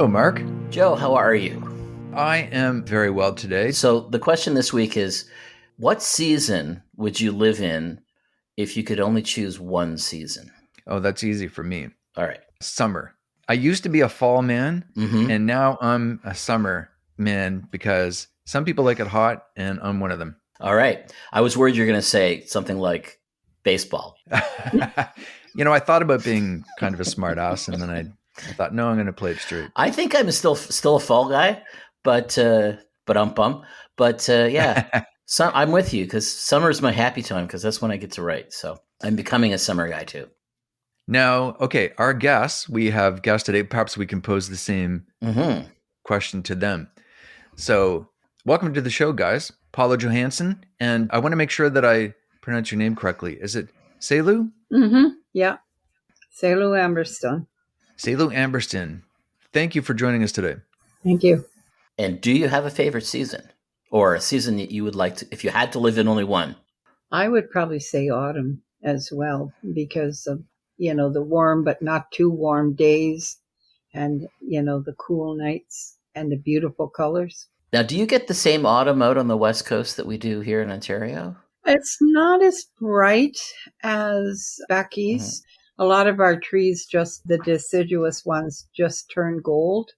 Hello, Mark. Joe, how are you? I am very well today. So the question this week is, what season would you live in if you could only choose one season? Oh, that's easy for me. All right. Summer. I used to be a fall man, Mm-hmm. and now I'm a summer man because some people like it hot, and I'm one of them. All right. I was worried you're going to say something like baseball. I thought about being kind of a smart ass, and then I thought, no, I'm going to play it straight. I think I'm still a fall guy, but yeah. So I'm with you because summer is my happy time because that's when I get to write. So I'm becoming a summer guy too. Now, okay, our guests, we have guests today. Perhaps we can pose the same question to them. So welcome to the show, guys. Paula Johanson. And I want to make sure that I pronounce your name correctly. Is it Celu? Mm-hmm. Yeah. Celu Amberstone. Celu Amberstone. Thank you for joining us today. Thank you. And do you have a favorite season or a season that you would like to, if you had to live in only one? I would probably say autumn as well because of, the warm but not too warm days and, the cool nights and the beautiful colors. Now, do you get the same autumn out on the West Coast that we do here in Ontario? It's not as bright as back east. Mm-hmm. A lot of our trees, just the deciduous ones, just turn gold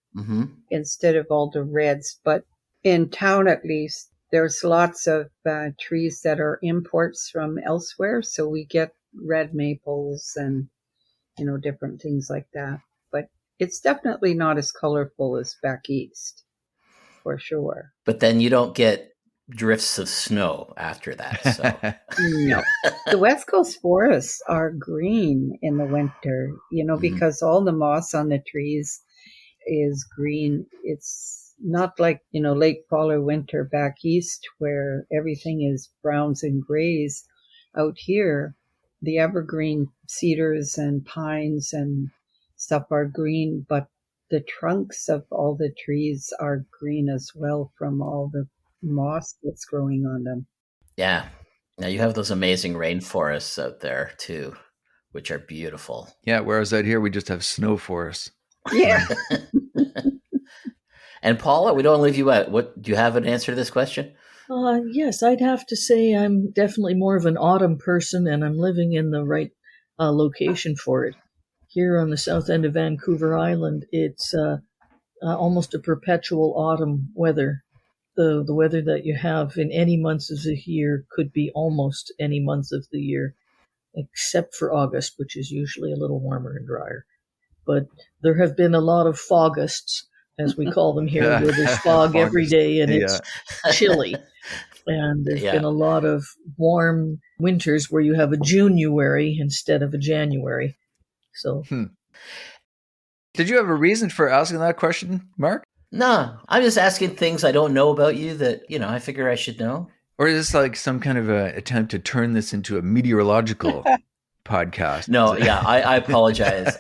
instead of all the reds. But in town, at least, there's lots of trees that are imports from elsewhere. So we get red maples and, different things like that. But it's definitely not as colorful as back east, for sure. But then you don't get drifts of snow after that. So. No. The West Coast forests are green in the winter, because all the moss on the trees is green. It's not like, late fall or winter back east where everything is browns and grays. Out here, the evergreen cedars and pines and stuff are green, but the trunks of all the trees are green as well from all the moss that's growing on them. Yeah. Now you have those amazing rainforests out there too, which are beautiful. Yeah, whereas out here we just have snow forests. Yeah. And Paula, we don't leave you out. What do you have an answer to this question? Yes, I'd have to say I'm definitely more of an autumn person, and I'm living in the right location for it. Here on the south end of Vancouver Island, it's almost a perpetual autumn weather. The weather that you have in any months of the year could be almost any month of the year, except for August, which is usually a little warmer and drier. But there have been a lot of fogusts, as we call them here, where there's fog every day and it's chilly. And there's been a lot of warm winters where you have a January instead of a January. So, Did you have a reason for asking that question, Mark? No, I'm just asking things I don't know about you that, I figure I should know. Or is this like some kind of a attempt to turn this into a meteorological podcast? No, I apologize.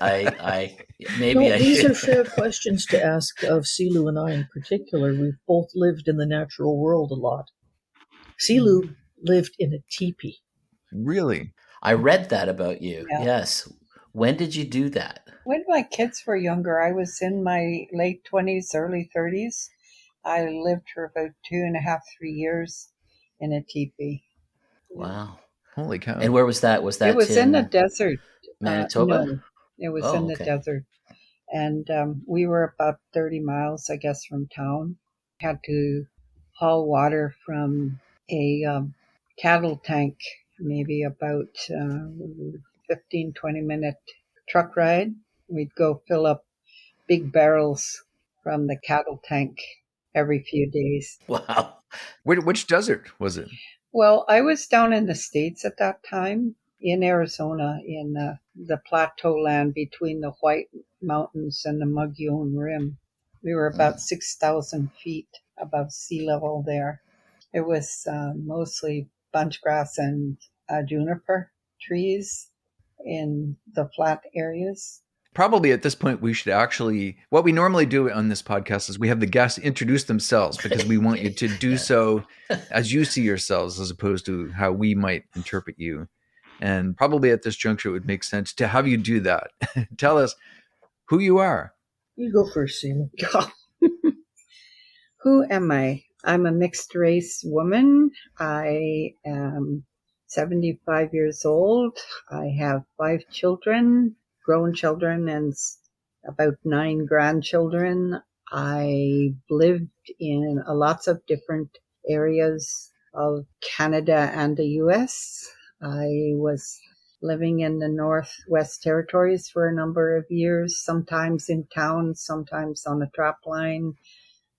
These are fair questions to ask of Celu and I in particular. We've both lived in the natural world a lot. Celu lived in a teepee. Really? I read that about you. Yeah. Yes. When did you do that? When my kids were younger, I was in my late 20s, early 30s. I lived for about 2.5, 3 years in a teepee. Wow. Holy cow. And where was that? It was in the desert. Manitoba? No, it was in the desert. And we were about 30 miles, I guess, from town. Had to haul water from a cattle tank, maybe about 15, 20-minute truck ride. We'd go fill up big barrels from the cattle tank every few days. Wow. Which desert was it? Well, I was down in the States at that time, in Arizona, in the plateau land between the White Mountains and the Mogollon Rim. We were about 6,000 feet above sea level there. It was mostly bunchgrass and juniper trees in the flat areas. Probably at this point, we should actually, what we normally do on this podcast is we have the guests introduce themselves because we want you to do so as you see yourselves as opposed to how we might interpret you. And probably at this juncture, it would make sense to have you do that. Tell us who you are. You go first, Celu. Who am I? I'm a mixed race woman. I am 75 years old. I have 5 children, grown children, and about 9 grandchildren. I lived in lots of different areas of Canada and the US. I was living in the Northwest Territories for a number of years, sometimes in town, sometimes on a trap line.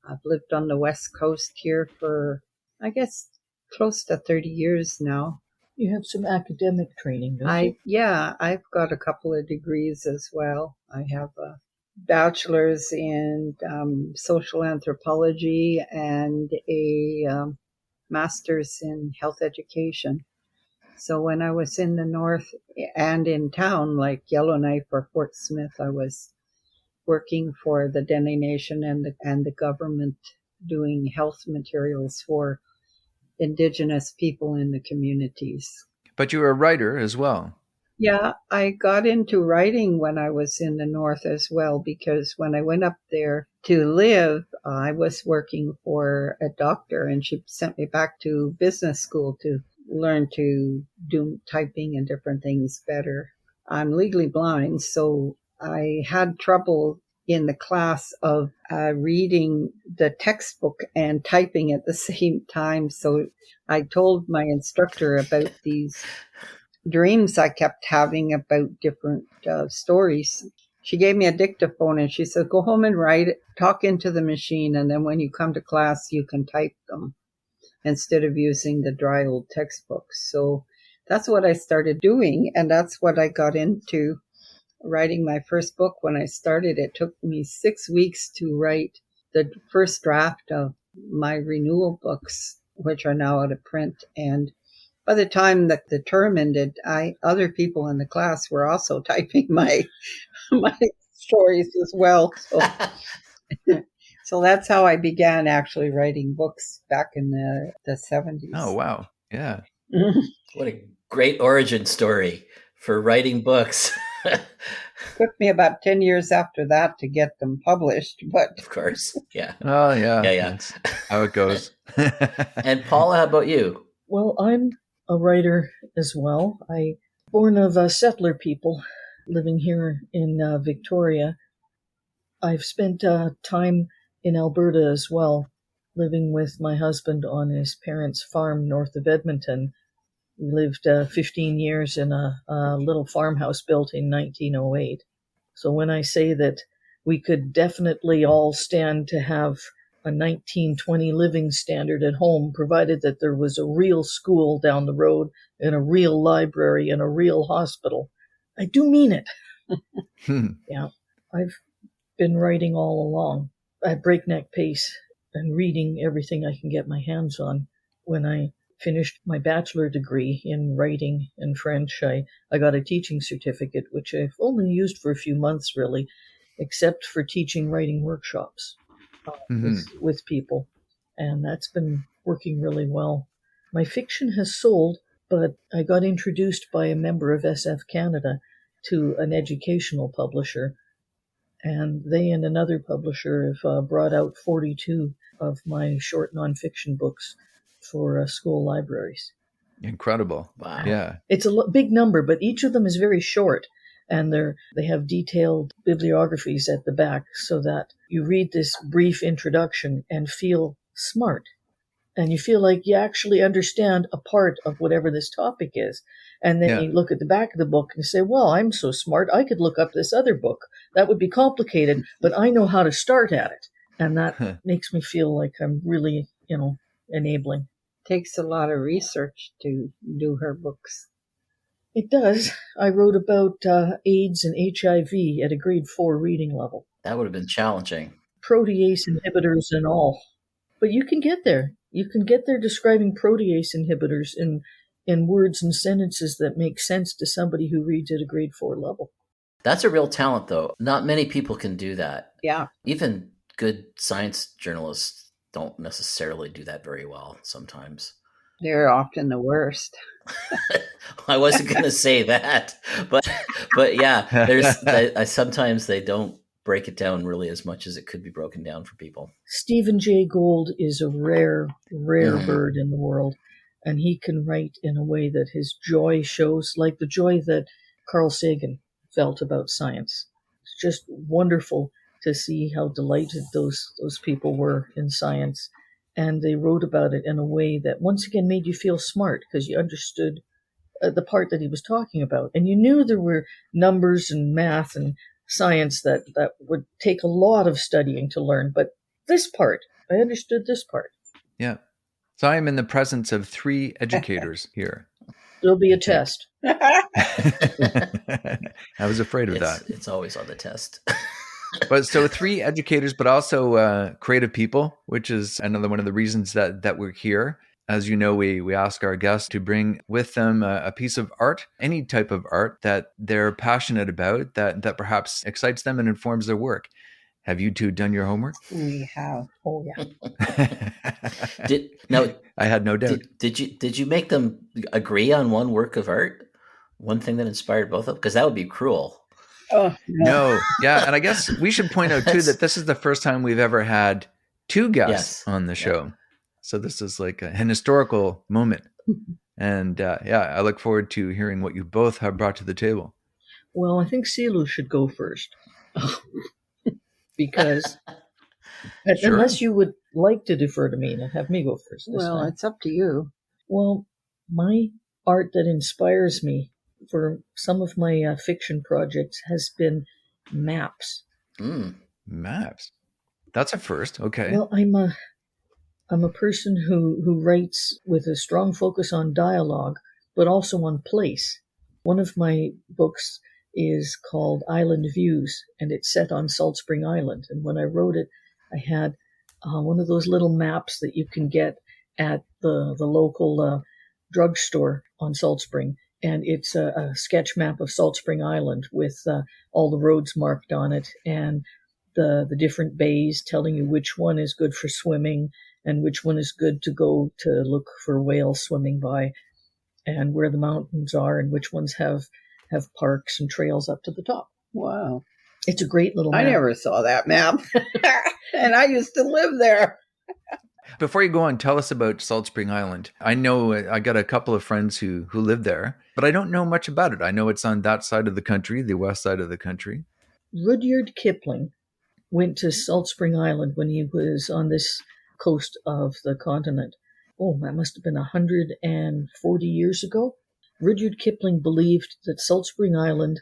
I've lived on the West Coast here for, I guess, close to 30 years now. You have some academic training, don't you? Yeah, I've got a couple of degrees as well. I have a bachelor's in social anthropology and a master's in health education. So when I was in the north and in town, like Yellowknife or Fort Smith, I was working for the Dene Nation and the government doing health materials for indigenous people in the communities. But you were a writer as well. Yeah, I got into writing when I was in the north as well, because when I went up there to live, I was working for a doctor, and she sent me back to business school to learn to do typing and different things better. I'm legally blind, so I had trouble in the class of reading the textbook and typing at the same time. So I told my instructor about these dreams I kept having about different stories. She gave me a dictaphone and she said, go home and write it, talk into the machine, and then when you come to class, you can type them instead of using the dry old textbooks. So that's what I started doing, and that's what I got into writing my first book. When I started, it took me 6 weeks to write the first draft of my renewal books, which are now out of print. And by the time that the term ended, other people in the class were also typing my stories as well. So that's how I began actually writing books back in the 70s. Oh, wow. Yeah. What a great origin story for writing books. Took me about 10 years after that to get them published, but of course, yeah. Oh, yeah. Yeah. That's how it goes. And Paula, how about you? Well, I'm a writer as well. I born of settler people living here in Victoria. I've spent time in Alberta as well, living with my husband on his parents' farm north of Edmonton. We lived 15 years in a little farmhouse built in 1908. So when I say that we could definitely all stand to have a 1920 living standard at home, provided that there was a real school down the road and a real library and a real hospital, I do mean it. Yeah, I've been writing all along at breakneck pace and reading everything I can get my hands on. When I finished my bachelor degree in writing and French, I got a teaching certificate, which I've only used for a few months, really, except for teaching writing workshops with people. And that's been working really well. My fiction has sold, but I got introduced by a member of SF Canada to an educational publisher, and they and another publisher have brought out 42 of my short nonfiction books for school libraries. Incredible. Wow. Yeah. It's a big number, but each of them is very short, and they have detailed bibliographies at the back so that you read this brief introduction and feel smart. And you feel like you actually understand a part of whatever this topic is. And then you look at the back of the book and say, well, I'm so smart, I could look up this other book. That would be complicated, but I know how to start at it. And that makes me feel like I'm really, enabling. Takes a lot of research to do her books. It does. I wrote about AIDS and HIV at a grade 4 reading level. That would have been challenging. Protease inhibitors and all. But you can get there. You can get there describing protease inhibitors in words and sentences that make sense to somebody who reads at a grade 4 level. That's a real talent, though. Not many people can do that. Yeah. Even good science journalists don't necessarily do that very well sometimes. They're often the worst. I wasn't going to say that, but yeah, sometimes they don't break it down really as much as it could be broken down for people. Stephen Jay Gould is a rare bird in the world, and he can write in a way that his joy shows, like the joy that Carl Sagan felt about science. It's just wonderful to see how delighted those people were in science, and they wrote about it in a way that once again made you feel smart because you understood the part that he was talking about, and you knew there were numbers and math and science that would take a lot of studying to learn, but this part, I understood this part. Yeah. So I am in the presence of 3 educators here. There'll be a test. I was afraid of that. It's always on the test. But so 3 educators, but also creative people, which is another one of the reasons that we're here. As you know, we ask our guests to bring with them a piece of art, any type of art that they're passionate about, that perhaps excites them and informs their work. Have you 2 done your homework? We have. Oh yeah. I had no doubt. Did you make them agree on one work of art? One thing that inspired both of them? Because that would be cruel. Oh No. Yeah. And I guess we should point out too that this is the first time we've ever had 2 guests on the show. Yeah. So this is like an historical moment. And I look forward to hearing what you both have brought to the table. Well, I think Celu should go first. Because Sure. Unless you would like to defer to me and have me go first. Well, it's up to you. Well, my art that inspires me for some of my fiction projects has been maps. Maps. That's a first. Okay. Well, I'm a person who writes with a strong focus on dialogue, but also on place. One of my books is called Island Views, and it's set on Salt Spring Island. And when I wrote it, I had one of those little maps that you can get at the local drugstore on Salt Spring. And it's a sketch map of Salt Spring Island with all the roads marked on it and the different bays telling you which one is good for swimming and which one is good to go to look for whales swimming by, and where the mountains are and which ones have parks and trails up to the top. Wow. It's a great little map. I never saw that map. And I used to live there. Before you go on, tell us about Salt Spring Island. I know I got a couple of friends who live there, but I don't know much about it. I know it's on that side of the country, the west side of the country. Rudyard Kipling went to Salt Spring Island when he was on this coast of the continent. Oh, that must have been 140 years ago. Rudyard Kipling believed that Salt Spring Island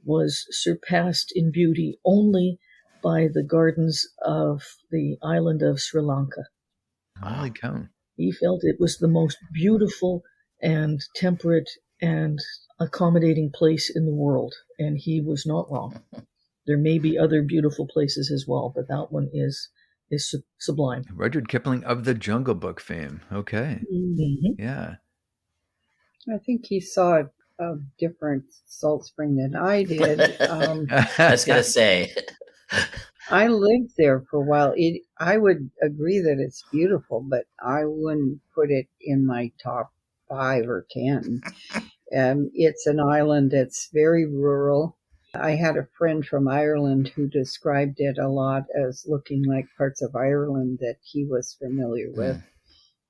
was surpassed in beauty only by the gardens of the island of Sri Lanka. Holy cow. He felt it was the most beautiful and temperate and accommodating place in the world, and he was not wrong. There may be other beautiful places as well, but that one is sublime. Rudyard Kipling of the Jungle Book fame. Okay. Mm-hmm. Yeah. I think he saw a different Salt Spring than I did. I was going to say. I lived there for a while. I would agree that it's beautiful, but I wouldn't put it in my top 5 or 10. It's an island that's very rural. I had a friend from Ireland who described it a lot as looking like parts of Ireland that he was familiar with.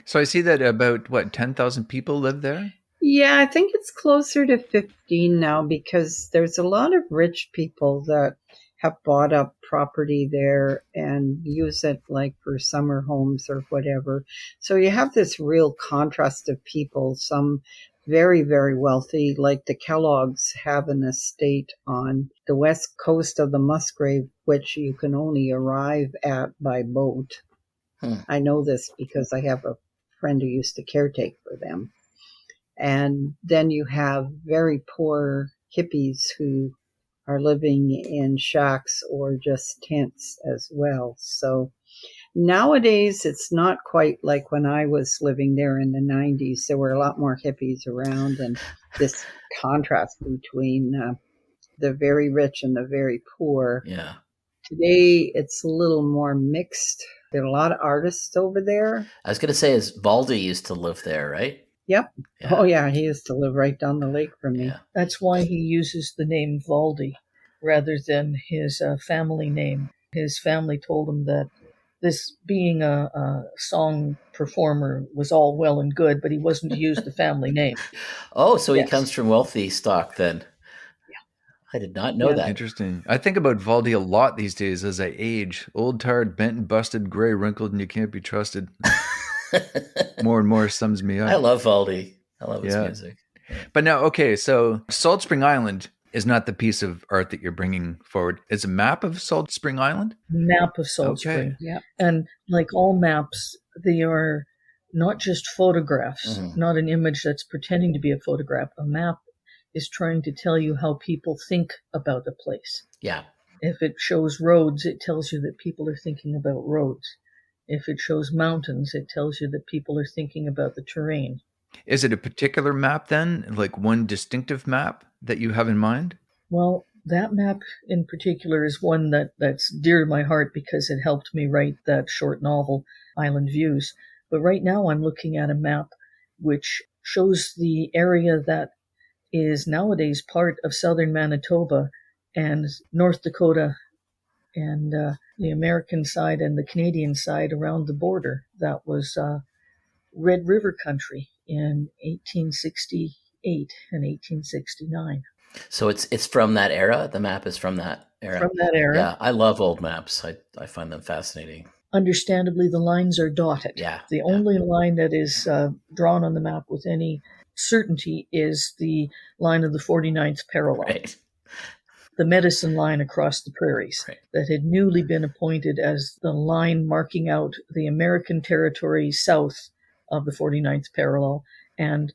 So I see that about, 10,000 people live there? Yeah, I think it's closer to 15 now because there's a lot of rich people that have bought up property there and use it like for summer homes or whatever. So you have this real contrast of people, some very, very wealthy, like the Kellogg's have an estate on the west coast of the Musgrave, which you can only arrive at by boat. I know this because I have a friend who used to caretake for them. And then you have very poor hippies who are living in shacks or just tents as well. So nowadays, it's not quite like when I was living there in the 90s. There were a lot more hippies around, and this contrast between the very rich and the very poor. Yeah. Today, it's a little more mixed. There are a lot of artists over there. I was going to say, Valdi used to live there, right? Yep. Yeah. Oh, yeah. He used to live right down the lake from me. Yeah. That's why he uses the name Valdi rather than his family name. His family told him that this being a song performer was all well and good, but he wasn't to use the family name. Oh, so he Yes. comes from wealthy stock then. I did not know that. Interesting. I think about Valdi a lot these days as I age. Old, tired, bent and busted, gray, wrinkled, and you can't be trusted. More and more sums me up. I love Valdi. I love his music. But now, okay, so Salt Spring Island is not the piece of art that you're bringing forward. It's a map of Salt Spring Island? Map of Salt Spring. Yeah. And like all maps, they are not just photographs, not an image that's pretending to be a photograph. A map is trying to tell you how people think about a place. Yeah. If it shows roads, it tells you that people are thinking about roads. If it shows mountains, it tells you that people are thinking about the terrain. Is it a particular map then, like one distinctive map that you have in mind? Well, that map in particular is one that's dear to my heart because it helped me write that short novel, Island Views. But right now I'm looking at a map which shows the area that is nowadays part of southern Manitoba and North Dakota and the American side and the Canadian side around the border. That was Red River country in 1868 and 1869. So it's from that era? The map is from that era? From that era. Yeah, I love old maps. I find them fascinating. Understandably, the lines are dotted. Yeah. The only line that is drawn on the map with any certainty is the line of the 49th parallel. Right. The medicine line across the prairies that had newly been appointed as the line marking out the American territory south of the 49th parallel and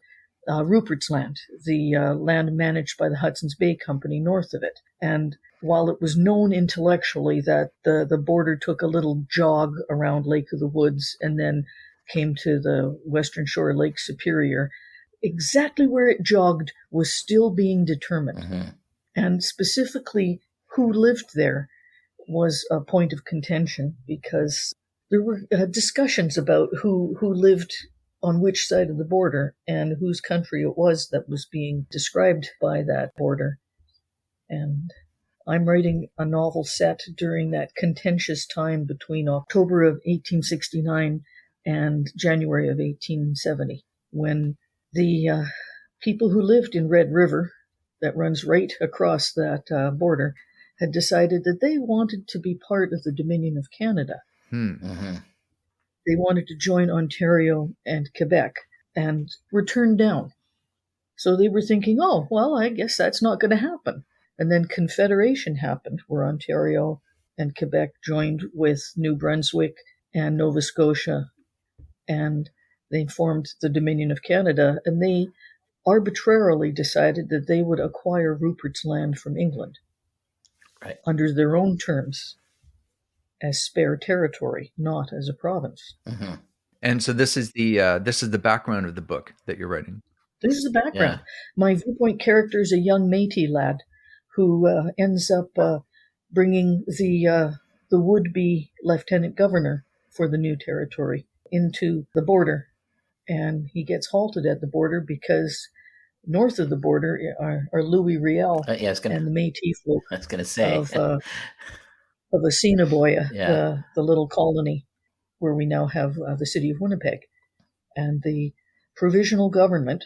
Rupert's Land, the land managed by the Hudson's Bay Company north of it. And while it was known intellectually that the border took a little jog around Lake of the Woods and then came to the western shore of Lake Superior, exactly where it jogged was still being determined. And specifically who lived there was a point of contention because there were discussions about who lived on which side of the border and whose country it was that was being described by that border. And I'm writing a novel set during that contentious time between October of 1869 and January of 1870, when the people who lived in Red River, that runs right across that border, had decided that they wanted to be part of the Dominion of Canada. They wanted to join Ontario and Quebec and were turned down. So they were thinking, oh, well, I guess that's not going to happen. And then Confederation happened, where Ontario and Quebec joined with New Brunswick and Nova Scotia, and they formed the Dominion of Canada, and they arbitrarily decided that they would acquire Rupert's Land from England under their own terms as spare territory, not as a province. And so this is the background of the book that you're writing. This is the background. My viewpoint character is a young Métis lad who ends up bringing the would-be lieutenant governor for the new territory into the border. And he gets halted at the border because north of the border are Louis Riel and the Métis folk of Assiniboia, the little colony where we now have the city of Winnipeg. And the provisional government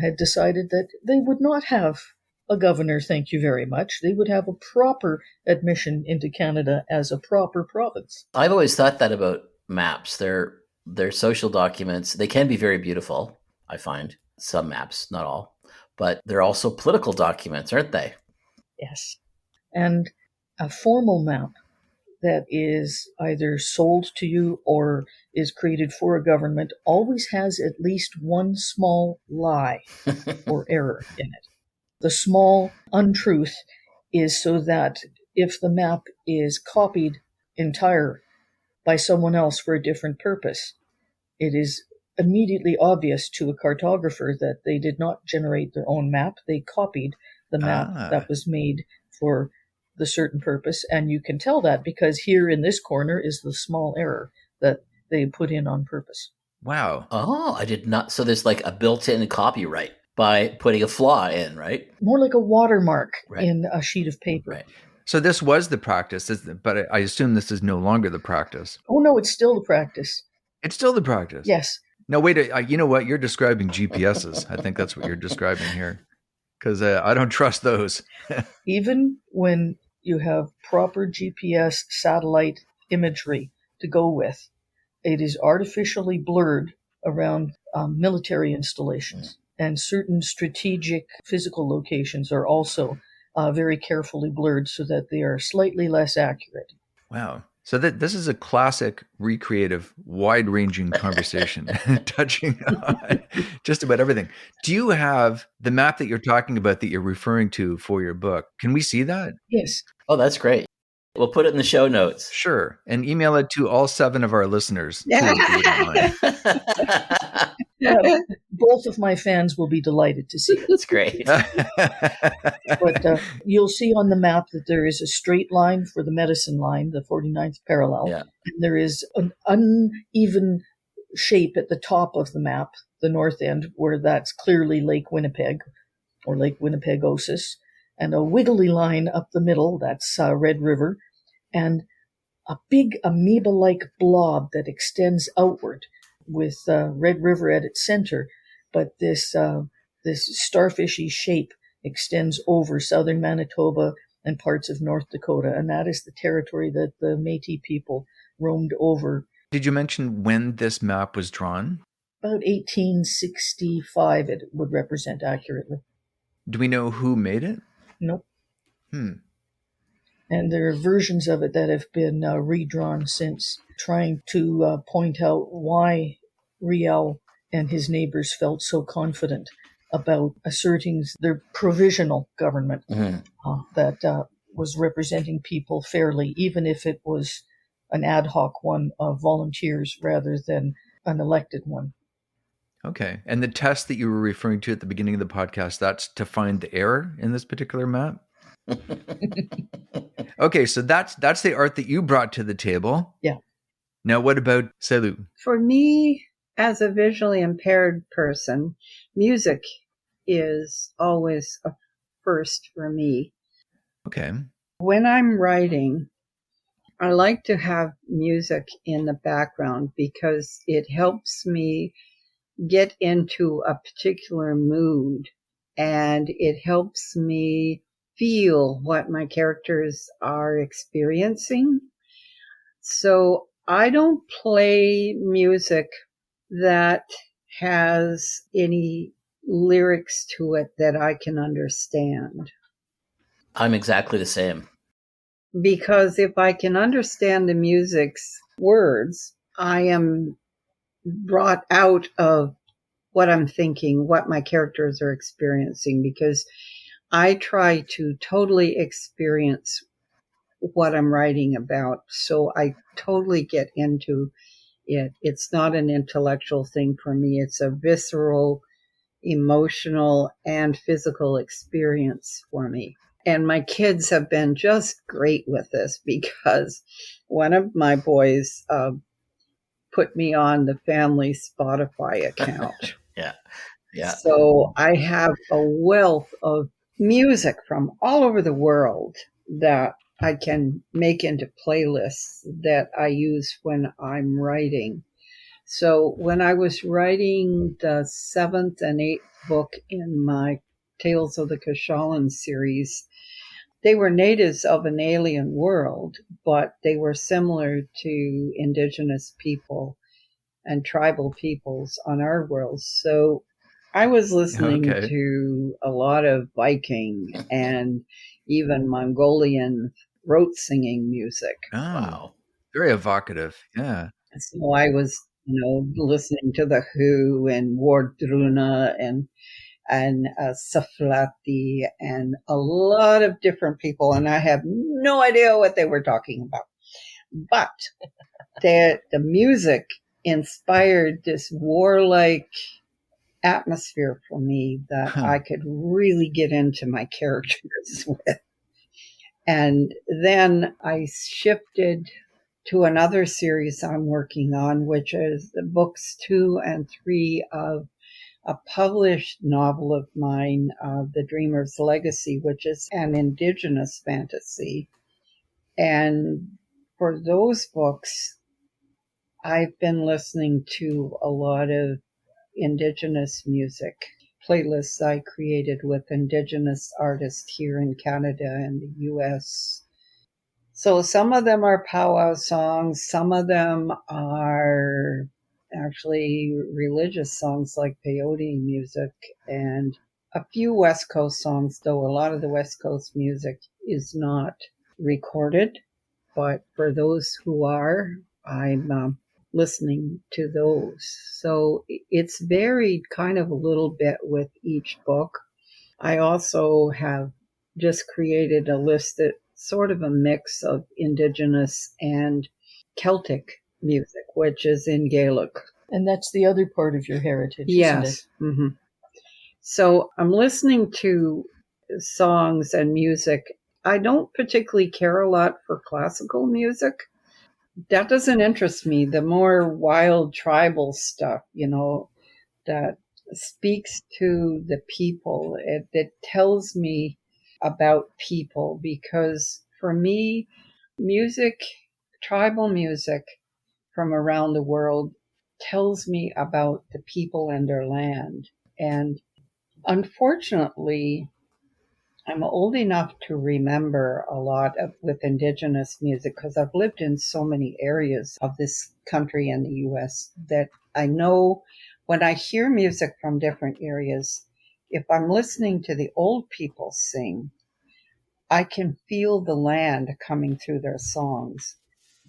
had decided that they would not have a governor, thank you very much. They would have a proper admission into Canada as a proper province. I've always thought that about maps. They're social documents. They can be very beautiful, I find. Some maps, not all. But they're also political documents, aren't they? Yes. And a formal map that is either sold to you or is created for a government always has at least one small lie or error in it. The small untruth is so that if the map is copied entire by someone else for a different purpose, it is immediately obvious to a cartographer that they did not generate their own map. They copied the map that was made for the certain purpose. And you can tell that because here in this corner is the small error that they put in on purpose. Wow. Oh, I did not. So there's like a built-in copyright by putting a flaw in, right? More like a watermark Right. in a sheet of paper. Right. So this was the practice, but I assume this is no longer the practice. Oh, no, it's still the practice. It's still the practice. Yes. No, wait. You know what? You're describing GPSs. I think that's what you're describing here, because I don't trust those. Even when you have proper GPS satellite imagery to go with, it is artificially blurred around military installations. And certain strategic physical locations are also very carefully blurred so that they are slightly less accurate. Wow. So this is a classic, recreative, wide-ranging conversation touching on just about everything. Do you have the map that you're talking about that you're referring to for your book? Can we see that? Yes. Oh, that's great. We'll put it in the show notes. Sure. And email it to all 7 of our listeners, too, if you wouldn't mind. Both of my fans will be delighted to see it. That's great. But you'll see on the map that there is a straight line for the medicine line, the 49th parallel. Yeah. And there is an uneven shape at the top of the map, the north end, where that's clearly Lake Winnipeg or Lake Winnipegosis, and a wiggly line up the middle, that's Red River, and a big amoeba-like blob that extends outward with Red River at its center, but this starfishy shape extends over southern Manitoba and parts of North Dakota, and that is the territory that the Métis people roamed over. Did you mention when this map was drawn? About 1865 it would represent accurately. Do we know who made it? Nope. And there are versions of it that have been redrawn since, trying to point out why Riel and his neighbors felt so confident about asserting their provisional government that was representing people fairly, even if it was an ad hoc one of volunteers rather than an elected one. Okay. And the test that you were referring to at the beginning of the podcast, that's to find the error in this particular map? Okay, so that's the art that you brought to the table. Yeah. Now, what about Celu? For me, as a visually impaired person, music is always a first for me. Okay. When I'm writing, I like to have music in the background because it helps me get into a particular mood, and it helps me feel what my characters are experiencing. So I don't play music that has any lyrics to it that I can understand. I'm exactly the same. Because if I can understand the music's words, I am brought out of what I'm thinking, what my characters are experiencing, because I try to totally experience what I'm writing about. So I totally get into it. It's not an intellectual thing for me. It's a visceral, emotional, and physical experience for me. And my kids have been just great with this because one of my boys put me on the family Spotify account. Yeah. So I have a wealth of music from all over the world that I can make into playlists that I use when I'm writing. So when I was writing the 7th and 8th book in my Tales of the Kashalan series, they were natives of an alien world, but they were similar to indigenous people and tribal peoples on our world. So I was listening to a lot of Viking and even Mongolian throat singing music. Oh, Wow. Very evocative. Yeah. So I was, listening to The Who and Wardruna and Saflati and a lot of different people, and I have no idea what they were talking about. But the music inspired this warlike atmosphere for me that I could really get into my characters with. And then I shifted to another series I'm working on, which is the books 2 and 3 of a published novel of mine, The Dreamer's Legacy, which is an indigenous fantasy. And for those books, I've been listening to a lot of indigenous music playlists I created with indigenous artists here in Canada and the US. So some of them are powwow songs, some of them are actually religious songs like peyote music, and a few West Coast songs, though a lot of the West Coast music is not recorded. But for those who are, I'm listening to those. So it's varied kind of a little bit with each book. I also have just created a list that's sort of a mix of indigenous and Celtic music, which is in Gaelic. And that's the other part of your heritage, yes. isn't it? Mm-hmm. So I'm listening to songs and music. I don't particularly care a lot for classical music. That doesn't interest me. The more wild tribal stuff, that speaks to the people. It tells me about people, because for me, music, tribal music from around the world tells me about the people and their land. And unfortunately, I'm old enough to remember a lot with indigenous music, because I've lived in so many areas of this country and the US that I know when I hear music from different areas, if I'm listening to the old people sing, I can feel the land coming through their songs.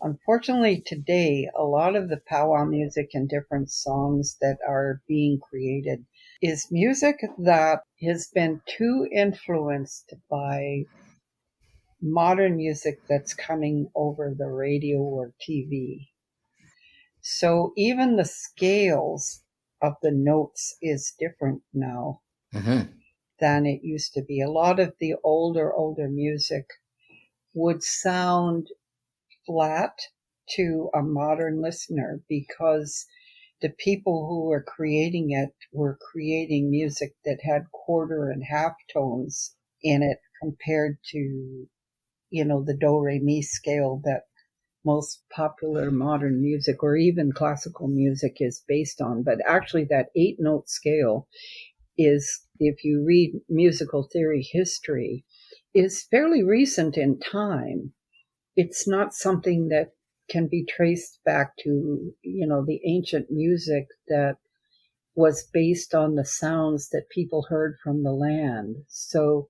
Unfortunately, today, a lot of the powwow music and different songs that are being created is music that has been too influenced by modern music that's coming over the radio or TV. So even the scales of the notes is different now than it used to be. A lot of the older music would sound flat to a modern listener, because the people who were creating it were creating music that had quarter and half tones in it compared to, the do re mi scale that most popular modern music or even classical music is based on. But actually that 8-note scale is, if you read musical theory history, is fairly recent in time. It's not something that can be traced back to, the ancient music that was based on the sounds that people heard from the land. So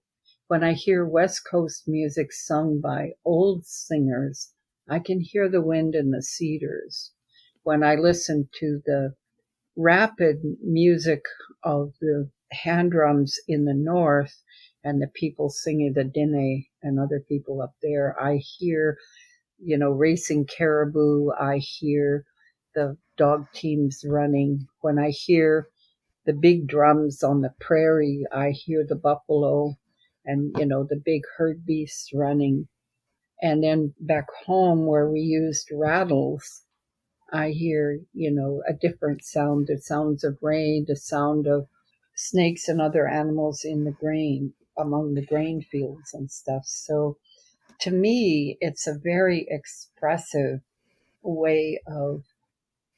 when I hear West Coast music sung by old singers, I can hear the wind in the cedars. When I listen to the rapid music of the hand drums in the north and the people singing the dine and other people up there, I hear, racing caribou. I hear the dog teams running. When I hear the big drums on the prairie, I hear the buffalo and, the big herd beasts running. And then back home where we used rattles, I hear, a different sound, the sounds of rain, the sound of snakes and other animals in the grain, among the grain fields and stuff. So to me, it's a very expressive way of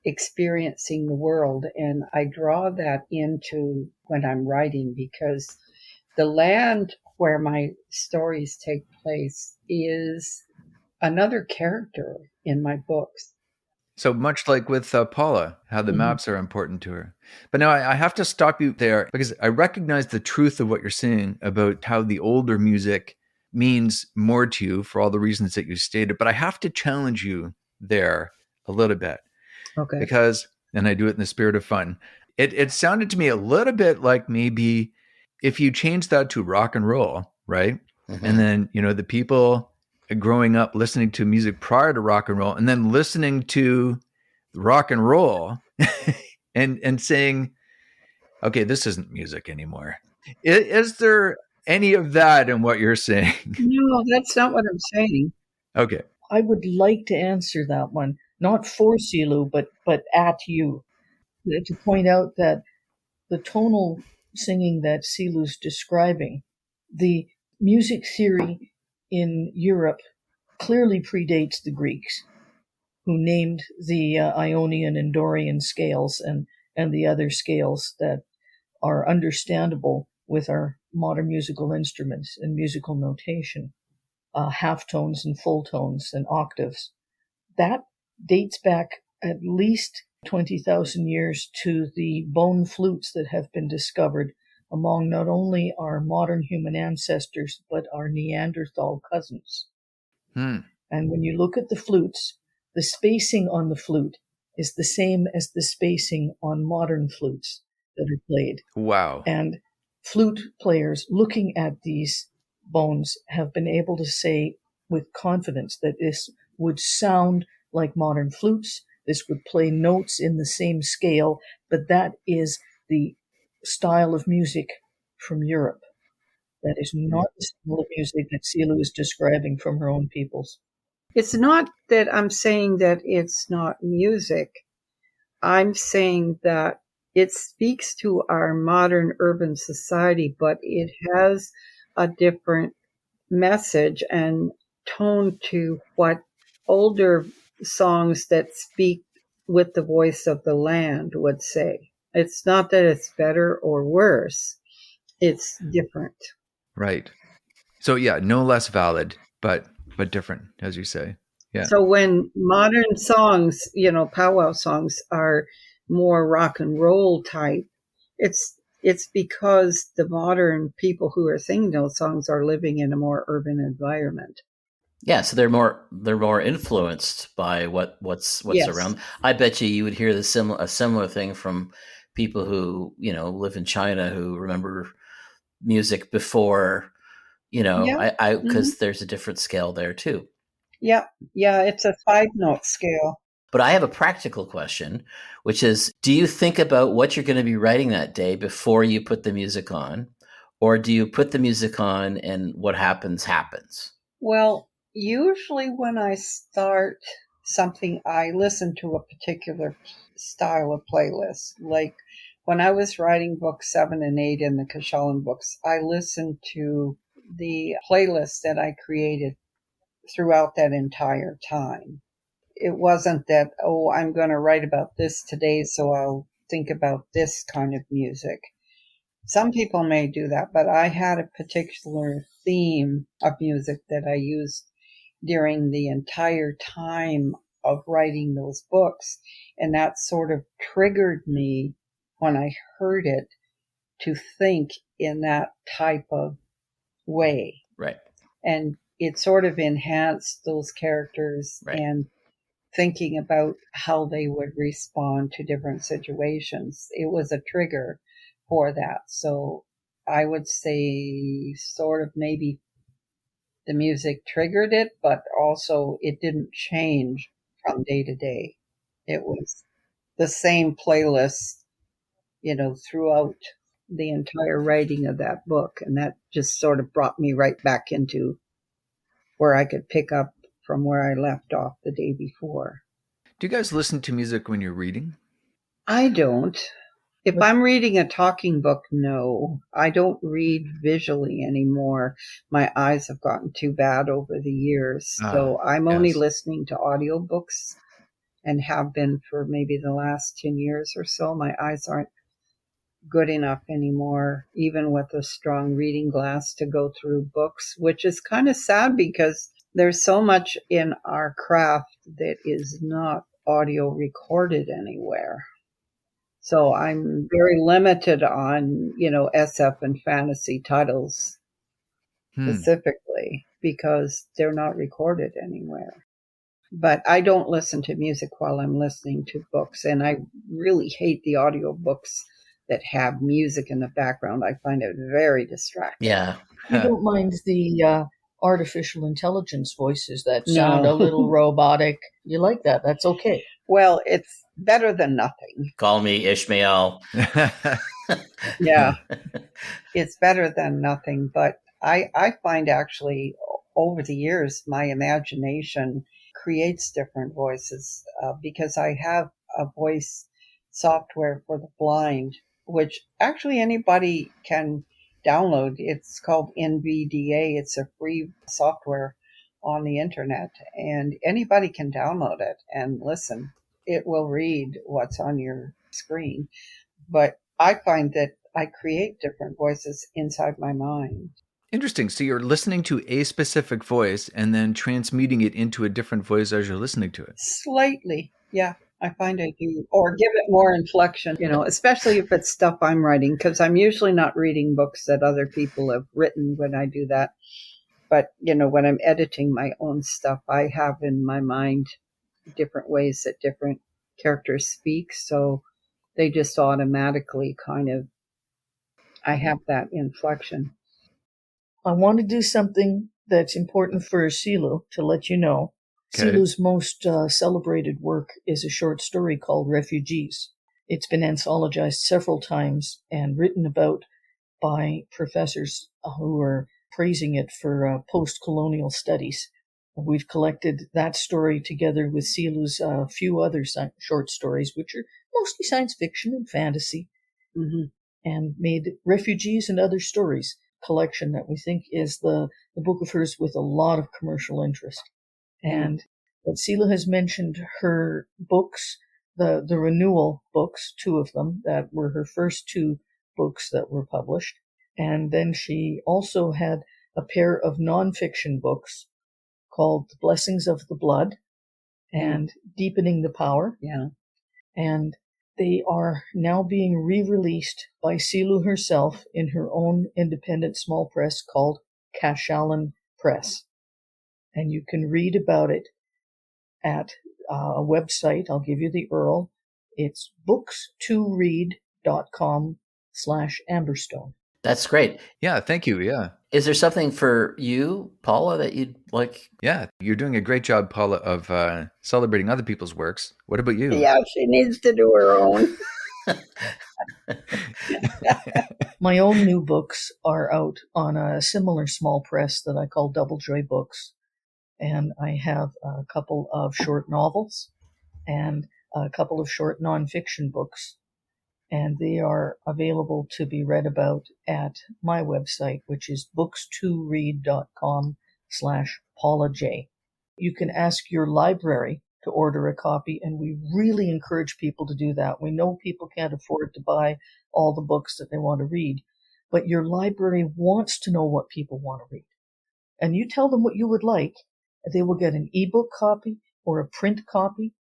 experiencing the world. And I draw that into when I'm writing, because the land where my stories take place is another character in my books. So much like with Paula, how the maps are important to her. But now I have to stop you there, because I recognize the truth of what you're saying about how the older music means more to you for all the reasons that you stated. But I have to challenge you there a little bit. Okay. Because, and I do it in the spirit of fun, it sounded to me a little bit like maybe if you change that to rock and roll, right? And then, the people growing up listening to music prior to rock and roll and then listening to rock and roll and saying, okay, this isn't music anymore. Is there any of that in what you're saying? No, that's not what I'm saying. Okay. I would like to answer that one, not for Celu, but at you, to point out that the tonal singing that Celu's describing, the music theory in Europe clearly predates the Greeks, who named the Ionian and Dorian scales and the other scales that are understandable with our modern musical instruments and musical notation, half tones and full tones and octaves. That dates back at least 20,000 years to the bone flutes that have been discovered among not only our modern human ancestors, but our Neanderthal cousins. And when you look at the flutes, the spacing on the flute is the same as the spacing on modern flutes that are played. Wow. And flute players looking at these bones have been able to say with confidence that this would sound like modern flutes. This would play notes in the same scale, but that is the style of music from Europe. That is not the style of music that Celu is describing from her own peoples. It's not that I'm saying that it's not music. I'm saying that it speaks to our modern urban society, but it has a different message and tone to what older songs that speak with the voice of the land would say. It's not that it's better or worse. It's different. Right. So yeah, no less valid, but different, as you say. Yeah. So when modern songs, powwow songs are more rock and roll type, it's because the modern people who are singing those songs are living in a more urban environment. Yeah, so they're more influenced by what's Yes. around. I bet you would hear a similar thing from people who live in China who remember music before, Yeah. because there's a different scale there too. Yeah, it's a 5-note scale. But I have a practical question, which is, do you think about what you're going to be writing that day before you put the music on? Or do you put the music on and what happens? Well, usually when I start something, I listen to a particular style of playlist. Like when I was writing books 7 and 8 in the Kashalan books, I listened to the playlist that I created throughout that entire time. It wasn't that, I'm going to write about this today, so I'll think about this kind of music. Some people may do that, but I had a particular theme of music that I used during the entire time of writing those books. And that sort of triggered me when I heard it to think in that type of way. Right. And it sort of enhanced those characters and thinking about how they would respond to different situations. It was a trigger for that. So I would say sort of maybe the music triggered it, but also it didn't change from day to day. It was the same playlist, throughout the entire writing of that book. And that just sort of brought me right back into where I could pick up from where I left off the day before. Do you guys listen to music when you're reading? I don't. If I'm reading a talking book, no. I don't read visually anymore. My eyes have gotten too bad over the years. So I'm only listening to audiobooks and have been for maybe the last 10 years or so. My eyes aren't good enough anymore, even with a strong reading glass, to go through books, which is kind of sad because there's so much in our craft that is not audio recorded anywhere. So I'm very limited on, SF and fantasy titles specifically because they're not recorded anywhere. But I don't listen to music while I'm listening to books. And I really hate the audiobooks that have music in the background. I find it very distracting. Yeah. You don't mind the artificial intelligence voices that sound a little robotic. You like that. That's okay. Well, it's better than nothing. Call me Ishmael. Yeah. It's better than nothing. But I find actually over the years, my imagination creates different voices because I have a voice software for the blind which actually anybody can download. It's called NVDA. It's a free software on the internet, and anybody can download it and listen. It will read what's on your screen. But I find that I create different voices inside my mind. Interesting. So you're listening to a specific voice and then transmuting it into a different voice as you're listening to it. Slightly, yeah. I find I do, or give it more inflection, especially if it's stuff I'm writing, because I'm usually not reading books that other people have written when I do that. But, when I'm editing my own stuff, I have in my mind different ways that different characters speak. So they just automatically I have that inflection. I want to do something that's important for Celu to let you know. Okay. Celu's most celebrated work is a short story called Refugees. It's been anthologized several times and written about by professors who are praising it for post-colonial studies. We've collected that story together with Celu's few other short stories, which are mostly science fiction and fantasy, and made Refugees and Other Stories collection that we think is the book of hers with a lot of commercial interest. And Celu has mentioned her books, the renewal books, 2 of them that were her first 2 books that were published. And then she also had a pair of nonfiction books called The Blessings of the Blood and Deepening the Power. Yeah. And they are now being re-released by Celu herself in her own independent small press called Cashallan Press. And you can read about it at a website. I'll give you the URL. It's books2read.com/Amberstone. That's great. Yeah, thank you. Yeah. Is there something for you, Paula, that you'd like? Yeah, you're doing a great job, Paula, of celebrating other people's works. What about you? Yeah, she needs to do her own. My own new books are out on a similar small press that I call Doublejoy Books. And I have a couple of short novels and a couple of short nonfiction books. And they are available to be read about at my website, which is books2read.com/Paula J. You can ask your library to order a copy, and we really encourage people to do that. We know people can't afford to buy all the books that they want to read, but your library wants to know what people want to read. And you tell them what you would like, they will get an ebook copy or a print copy,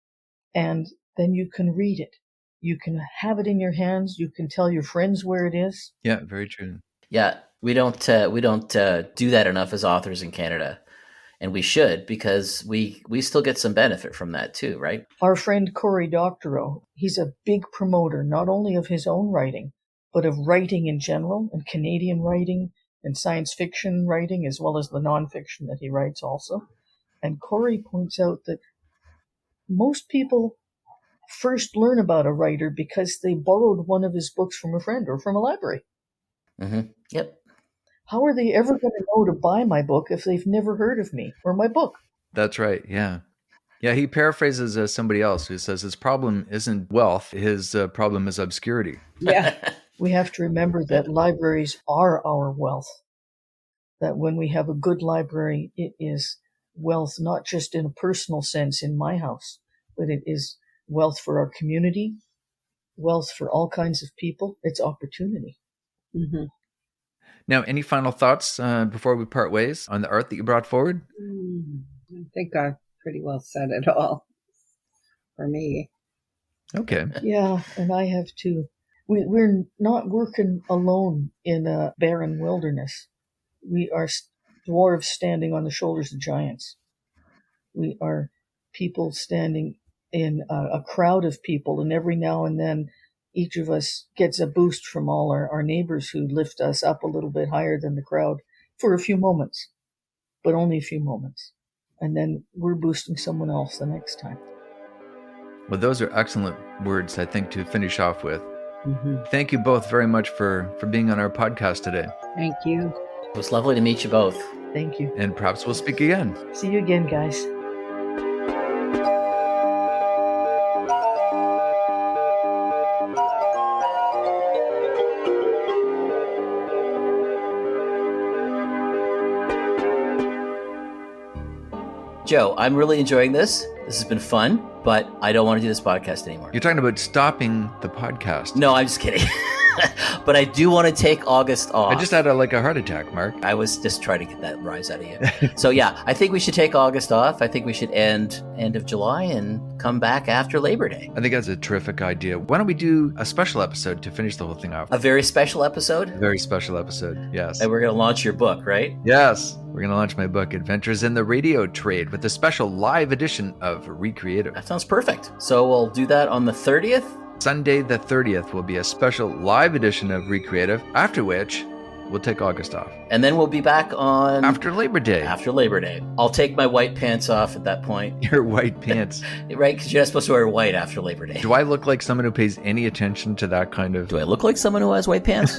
and then you can read it. You can have it in your hands. You can tell your friends where it is. Yeah, very true. Yeah, we don't do that enough as authors in Canada, and we should, because we still get some benefit from that too, right? Our friend Cory Doctorow, he's a big promoter not only of his own writing, but of writing in general, and Canadian writing and science fiction writing, as well as the nonfiction that he writes also. And Cory points out that most people first learn about a writer because they borrowed one of his books from a friend or from a library. Mm-hmm. Yep. How are they ever going to know to buy my book if they've never heard of me or my book? That's right. Yeah. Yeah, he paraphrases somebody else who says his problem isn't wealth, his problem is obscurity. Yeah. We have to remember that libraries are our wealth. That when we have a good library, it is wealth not just in a personal sense in my house, but it is wealth for our community, wealth for all kinds of people. It's opportunity. Mm-hmm. Now, any final thoughts before we part ways on the art that you brought forward? I think I pretty well said it all for me. Okay. Yeah, and I have too. We're not working alone in a barren wilderness. We are dwarves standing on the shoulders of giants. We are people standing in a crowd of people, and every now and then each of us gets a boost from all our neighbors who lift us up a little bit higher than the crowd for a few moments, but only a few moments. And then we're boosting someone else the next time. Well, those are excellent words, I think, to finish off with. Mm-hmm. Thank you both very much for being on our podcast today. Thank you. It was lovely to meet you both. Thank you. And perhaps we'll speak again. See you again, guys. Joe, I'm really enjoying this. This has been fun, but I don't want to do this podcast anymore. You're talking about stopping the podcast. No, I'm just kidding. But I do want to take August off. I just had a heart attack, Mark. I was just trying to get that rise out of you. So yeah, I think we should take August off. I think we should end of July and come back after Labor Day. I think that's a terrific idea. Why don't we do a special episode to finish the whole thing off? A very special episode? A very special episode, yes. And we're going to launch your book, right? Yes. We're going to launch my book, Adventures in the Radio Trade, with a special live edition of Recreative. That sounds perfect. So we'll do that on the 30th. Sunday the 30th will be a special live edition of Recreative, after which we'll take August off. And then we'll be back on... After Labor Day. After Labor Day. I'll take my white pants off at that point. Your white pants. Right, because you're not supposed to wear white after Labor Day. Do I look like someone who pays any attention to that kind of... Do I look like someone who has white pants?